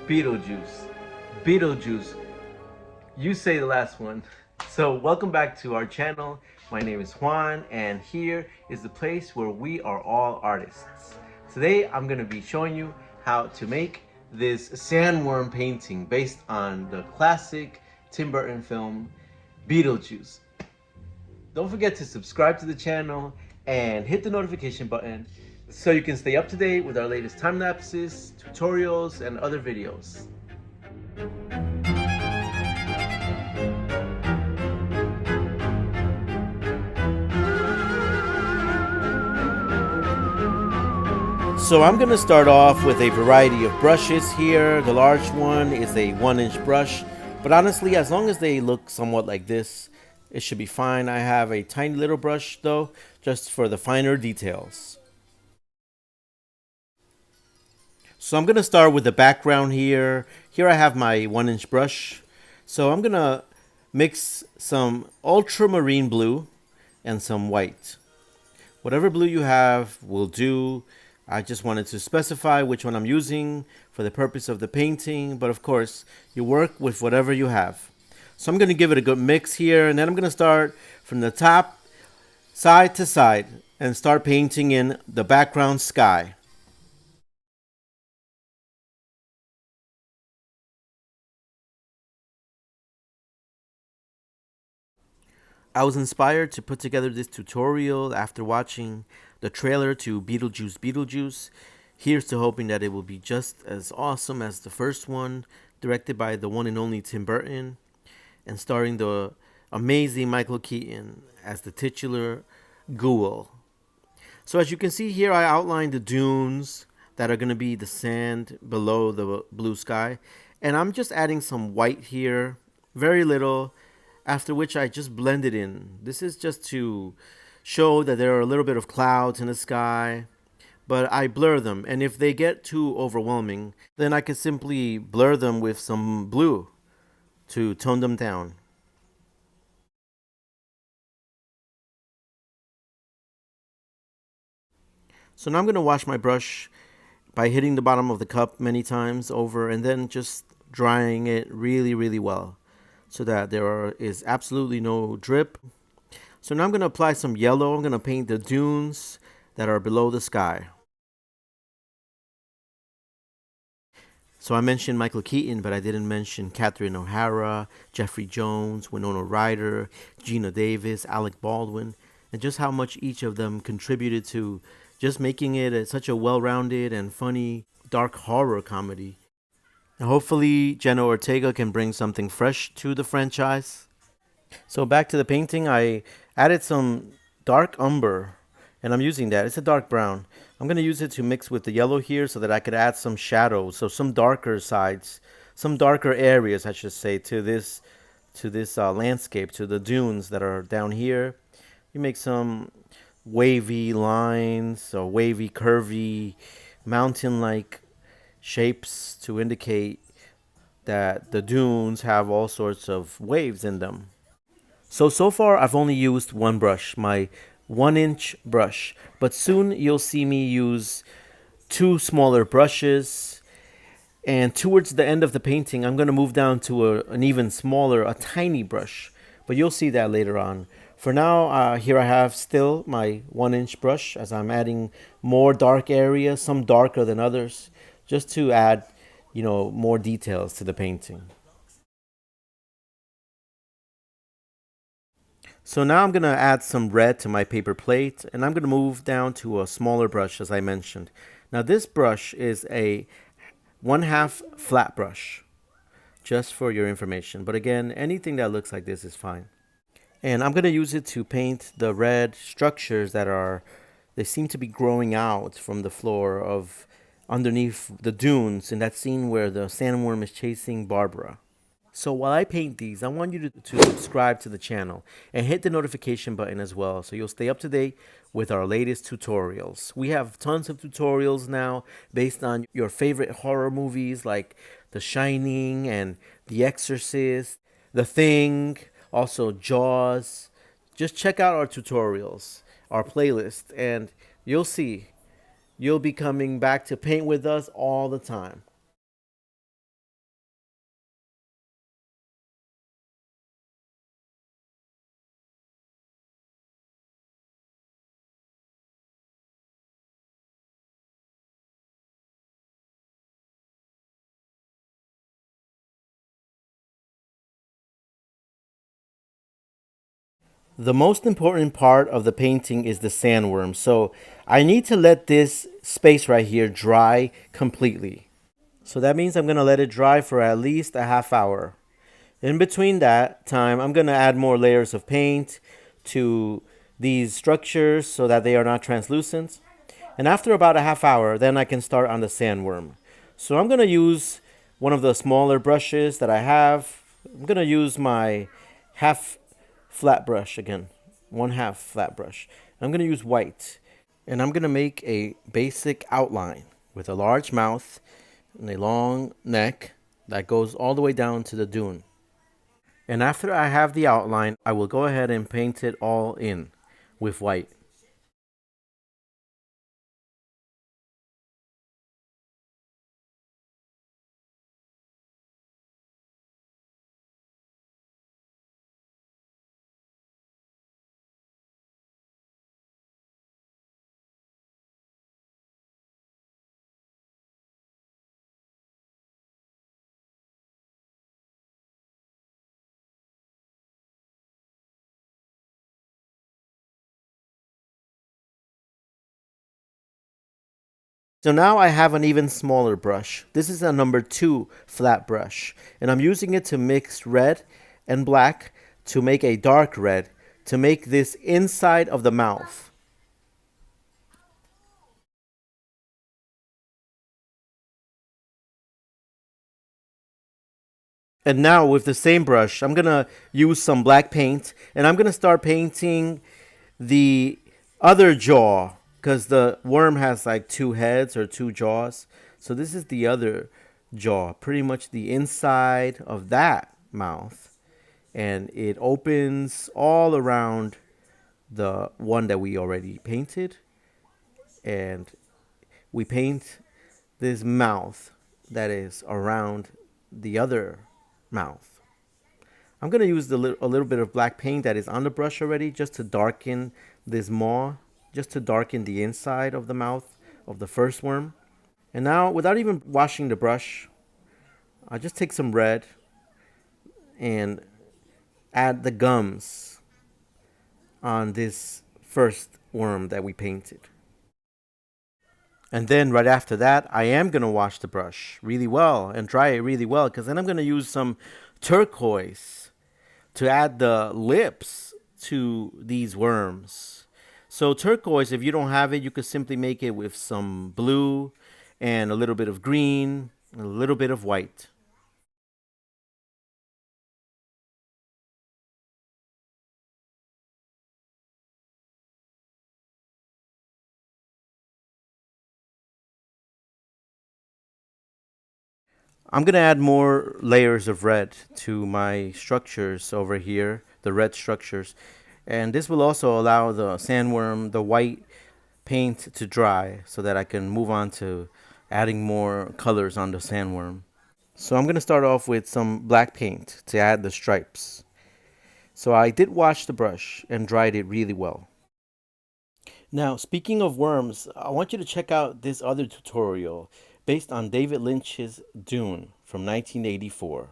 Beetlejuice. Beetlejuice. You say the last one. So, welcome back to our channel. My name is Juan, and here is the place where we are all artists. Today, I'm going to be showing you how to make this sandworm painting based on the classic Tim Burton film Beetlejuice. Don't forget to subscribe to the channel and hit the notification button so you can stay up to date with our latest time lapses, tutorials, and other videos. So I'm going to start off with a variety of brushes here. The large one is a 1-inch brush, but honestly, as long as they look somewhat like this, it should be fine. I have a tiny little brush though, just for the finer details. So I'm going to start with the background here. Here I have my 1-inch brush. So I'm going to mix some ultramarine blue and some white. Whatever blue you have will do. I just wanted to specify which one I'm using for the purpose of the painting, but of course, you work with whatever you have. So I'm going to give it a good mix here, and then I'm going to start from the top, side to side, and start painting in the background sky. I was inspired to put together this tutorial after watching the trailer to Beetlejuice. Here's to hoping that it will be just as awesome as the first one, directed by the one and only Tim Burton, and starring the amazing Michael Keaton as the titular ghoul. So as you can see here, I outlined the dunes that are going to be the sand below the blue sky, and I'm just adding some white here, very little, after which I just blend it in. This is just to show that there are a little bit of clouds in the sky, but I blur them, and if they get too overwhelming, then I could simply blur them with some blue to tone them down. So now I'm going to wash my brush by hitting the bottom of the cup many times over and then just drying it really well so that is absolutely no drip. So now I'm going to apply some yellow. I'm going to paint the dunes that are below the sky. So I mentioned Michael Keaton, but I didn't mention Catherine O'Hara, Jeffrey Jones, Winona Ryder, Gina Davis, Alec Baldwin, and just how much each of them contributed to just making it such a well-rounded and funny dark horror comedy. And hopefully Jenna Ortega can bring something fresh to the franchise. So back to the painting, I added some dark umber, and I'm using that. It's a dark brown. I'm going to use it to mix with the yellow here so that I could add some shadows, so some darker sides, some darker areas, I should say, to this landscape, to the dunes that are down here. You make some wavy lines or wavy, curvy, mountain-like shapes to indicate that the dunes have all sorts of waves in them. So far I've only used one brush, my 1-inch brush, but soon you'll see me use two smaller brushes, and towards the end of the painting I'm going to move down to an even smaller, a tiny brush, but you'll see that later on. For now, here I have still my 1-inch brush as I'm adding more dark areas, some darker than others, just to add, more details to the painting. So now I'm going to add some red to my paper plate, and I'm going to move down to a smaller brush as I mentioned. Now this brush is a 1/2 flat brush, just for your information. But again, anything that looks like this is fine. And I'm going to use it to paint the red structures they seem to be growing out from the floor of underneath the dunes in that scene where the sandworm is chasing Barbara. So while I paint these, I want you to subscribe to the channel and hit the notification button as well so you'll stay up to date with our latest tutorials. We have tons of tutorials now based on your favorite horror movies like The Shining and The Exorcist, The Thing, also Jaws. Just check out our tutorials, our playlist, and you'll see you'll be coming back to paint with us all the time. The most important part of the painting is the sandworm. So I need to let this space right here dry completely. So that means I'm going to let it dry for at least a half hour. In between that time, I'm going to add more layers of paint to these structures so that they are not translucent. And after about a half hour, then I can start on the sandworm. So I'm going to use one of the smaller brushes that I have. I'm going to use my half flat brush again, one half flat brush. I'm going to use white. And I'm going to make a basic outline with a large mouth and a long neck that goes all the way down to the dune. And after I have the outline, I will go ahead and paint it all in with white. So now I have an even smaller brush. This is a number 2 flat brush, and I'm using it to mix red and black to make a dark red to make this inside of the mouth. And now with the same brush, I'm gonna use some black paint and I'm gonna start painting the other jaw because the worm has like two heads or two jaws. So this is the other jaw, pretty much the inside of that mouth. And it opens all around the one that we already painted. And we paint this mouth that is around the other mouth. I'm going to use a little bit of black paint that is on the brush already just to darken this maw, just to darken the inside of the mouth of the first worm. And now, without even washing the brush, I just take some red and add the gums on this first worm that we painted. And then right after that, I am going to wash the brush really well and dry it really well because then I'm going to use some turquoise to add the lips to these worms. So turquoise, if you don't have it, you could simply make it with some blue and a little bit of green, a little bit of white. I'm going to add more layers of red to my structures over here, the red structures. And this will also allow the sandworm, the white paint to dry so that I can move on to adding more colors on the sandworm. So I'm going to start off with some black paint to add the stripes. So I did wash the brush and dried it really well. Now, speaking of worms, I want you to check out this other tutorial based on David Lynch's Dune from 1984.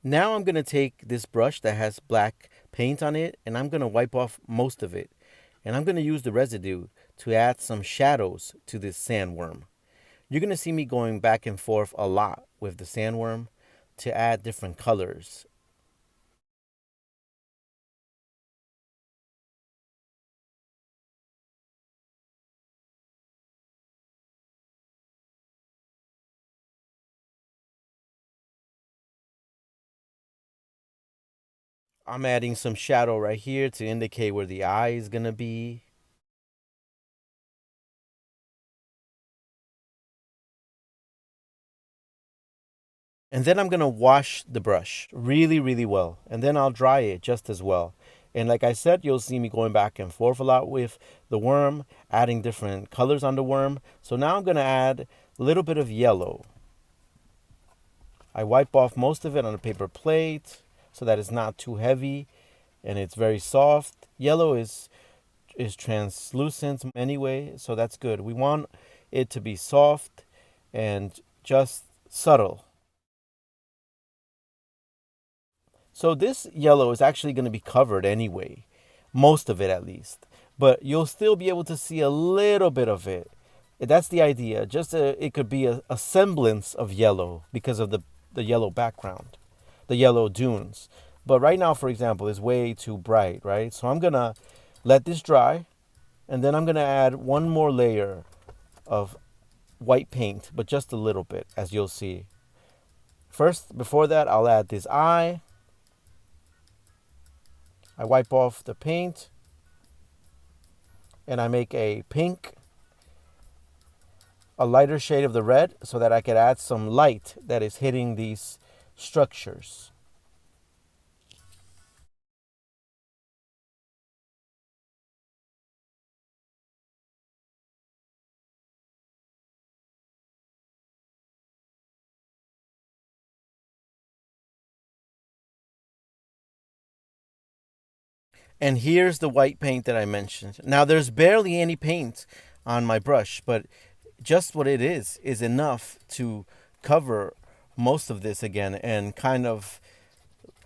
Now I'm going to take this brush that has black paint on it and I'm going to wipe off most of it. And I'm going to use the residue to add some shadows to this sandworm. You're going to see me going back and forth a lot with the sandworm to add different colors. I'm adding some shadow right here to indicate where the eye is going to be. And then I'm going to wash the brush really, really well. And then I'll dry it just as well. And like I said, you'll see me going back and forth a lot with the worm, adding different colors on the worm. So now I'm going to add a little bit of yellow. I wipe off most of it on a paper plate so that it's not too heavy and it's very soft. Yellow is translucent anyway, so that's good. We want it to be soft and just subtle. So this yellow is actually going to be covered anyway, most of it at least. But you'll still be able to see a little bit of it. That's the idea. It could be a semblance of yellow because of the yellow background, the yellow dunes. But right now, for example, is way too bright, right? So I'm going to let this dry, and then I'm going to add one more layer of white paint, but just a little bit, as you'll see. First, before that, I'll add this eye. I wipe off the paint and I make a pink, a lighter shade of the red so that I could add some light that is hitting these structures. And here's the white paint that I mentioned. Now there's barely any paint on my brush, but just what it is enough to cover most of this again and kind of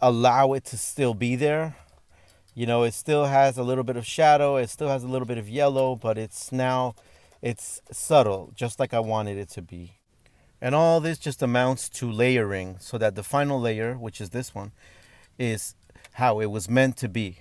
allow it to still be there. You know, it still has a little bit of shadow, it still has a little bit of yellow, but it's subtle, just like I wanted it to be. And all this just amounts to layering so that the final layer, which is this one, is how it was meant to be.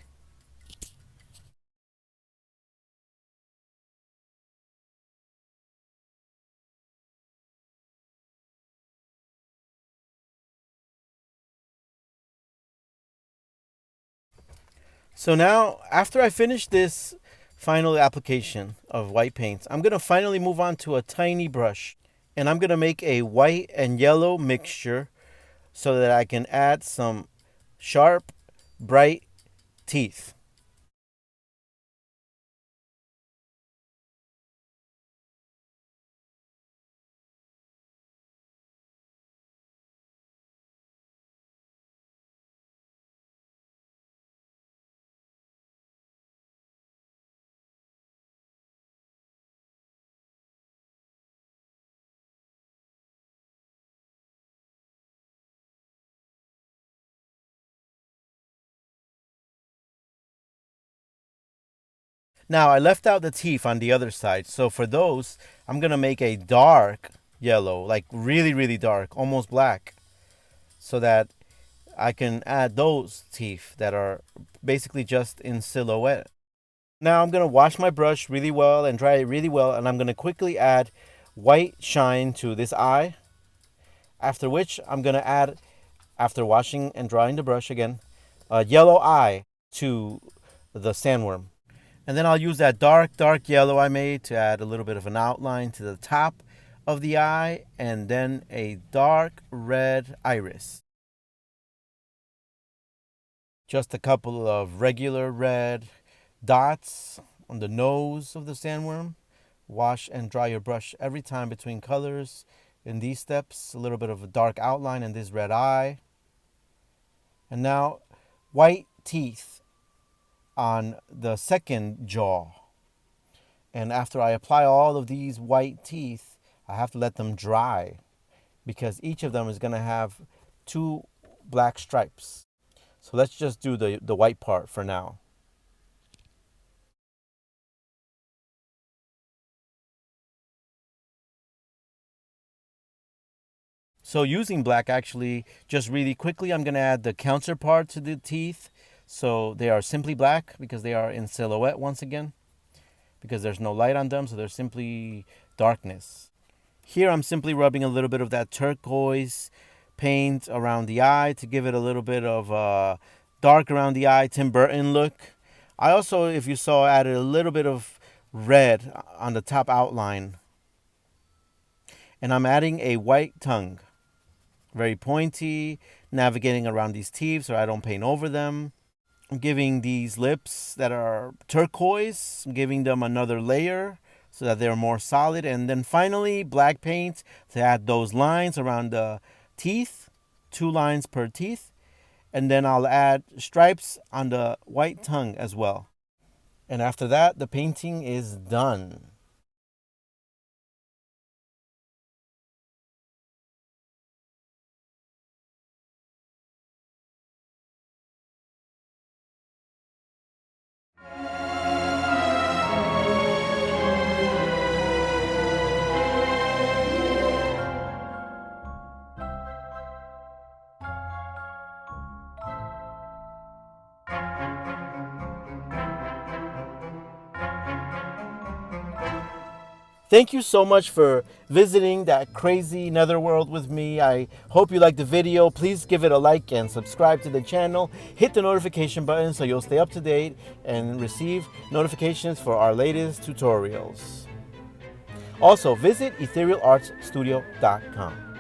So now, after I finish this final application of white paint, I'm going to finally move on to a tiny brush. And I'm going to make a white and yellow mixture so that I can add some sharp, bright teeth. Now, I left out the teeth on the other side. So for those, I'm going to make a dark yellow, like really, really dark, almost black, so that I can add those teeth that are basically just in silhouette. Now I'm going to wash my brush really well and dry it really well, and I'm going to quickly add white shine to this eye, after which I'm going to add, after washing and drying the brush again, a yellow eye to the sandworm. And then I'll use that dark, dark yellow I made to add a little bit of an outline to the top of the eye, and then a dark red iris. Just a couple of regular red dots on the nose of the sandworm. Wash and dry your brush every time between colors. In these steps, a little bit of a dark outline in this red eye. And now, white teeth on the second jaw. And after I apply all of these white teeth, I have to let them dry because each of them is going to have two black stripes. So let's just do the white part for now. So using black, actually, just really quickly, I'm going to add the counterpart to the teeth. So they are simply black because they are in silhouette once again, because there's no light on them, so they're simply darkness. Here I'm simply rubbing a little bit of that turquoise paint around the eye to give it a little bit of dark around the eye, Tim Burton look. I also, if you saw, added a little bit of red on the top outline. And I'm adding a white tongue. very pointy, navigating around these teeth so I don't paint over them. I'm giving these lips that are turquoise, I'm giving them another layer so that they're more solid. And then finally, black paint to add those lines around the teeth, 2 lines per teeth. And then I'll add stripes on the white tongue as well. And after that, the painting is done. Thank you so much for visiting that crazy netherworld with me. I hope you liked the video. Please give it a like and subscribe to the channel. Hit the notification button so you'll stay up to date and receive notifications for our latest tutorials. Also, visit etherealartsstudio.com.